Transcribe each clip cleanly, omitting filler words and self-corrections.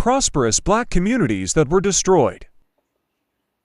prosperous black communities that were destroyed.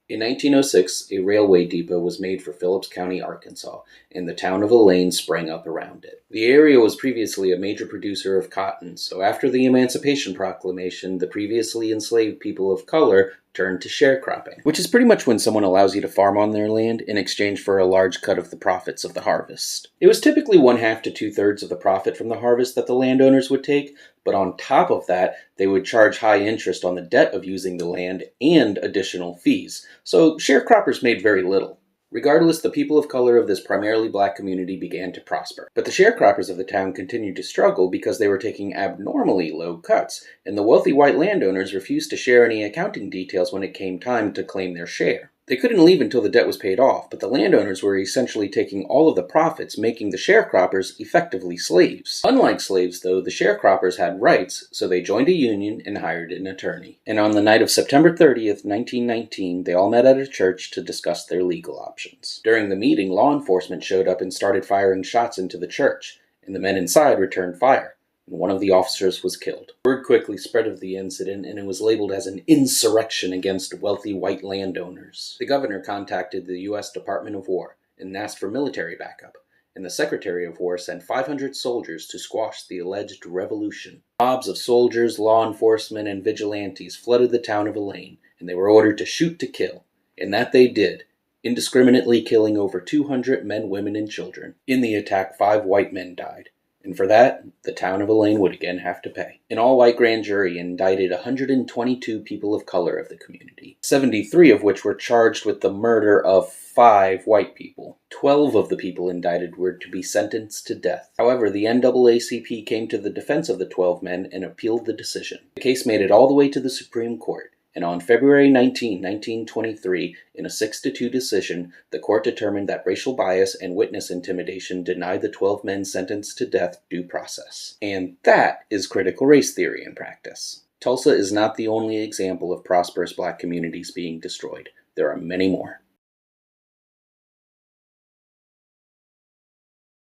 In 1906, a railway depot was made for Phillips County, Arkansas, and the town of Elaine sprang up around it. The area was previously a major producer of cotton, so after the Emancipation Proclamation, the previously enslaved people of color turned to sharecropping, which is pretty much when someone allows you to farm on their land in exchange for a large cut of the profits of the harvest. It was typically 1/2 to 2/3 of the profit from the harvest that the landowners would take, but on top of that, they would charge high interest on the debt of using the land and additional fees, so sharecroppers made very little. Regardless, the people of color of this primarily black community began to prosper. But the sharecroppers of the town continued to struggle because they were taking abnormally low cuts, and the wealthy white landowners refused to share any accounting details when it came time to claim their share. They couldn't leave until the debt was paid off, but the landowners were essentially taking all of the profits, making the sharecroppers effectively slaves. Unlike slaves, though, the sharecroppers had rights, so they joined a union and hired an attorney. And on the night of September 30th, 1919, they all met at a church to discuss their legal options. During the meeting, law enforcement showed up and started firing shots into the church, and the men inside returned fire. And one of the officers was killed. Word quickly spread of the incident, and it was labeled as an insurrection against wealthy white landowners. The governor contacted the U.S. Department of War and asked for military backup, and the Secretary of War sent 500 soldiers to squash the alleged revolution. Mobs of soldiers, law enforcement, and vigilantes flooded the town of Elaine, and they were ordered to shoot to kill, and that they did, indiscriminately killing over 200 men, women, and children. In the attack, 5 white men died. And for that, the town of Elaine would again have to pay. An all-white grand jury indicted 122 people of color of the community, 73 of which were charged with the murder of 5 white people. 12 of the people indicted were to be sentenced to death. However, the NAACP came to the defense of the 12 men and appealed the decision. The case made it all the way to the Supreme Court. And on February 19, 1923, in a 6-2 decision, the court determined that racial bias and witness intimidation denied the 12 men sentenced to death due process. And that is critical race theory in practice. Tulsa is not the only example of prosperous black communities being destroyed. There are many more.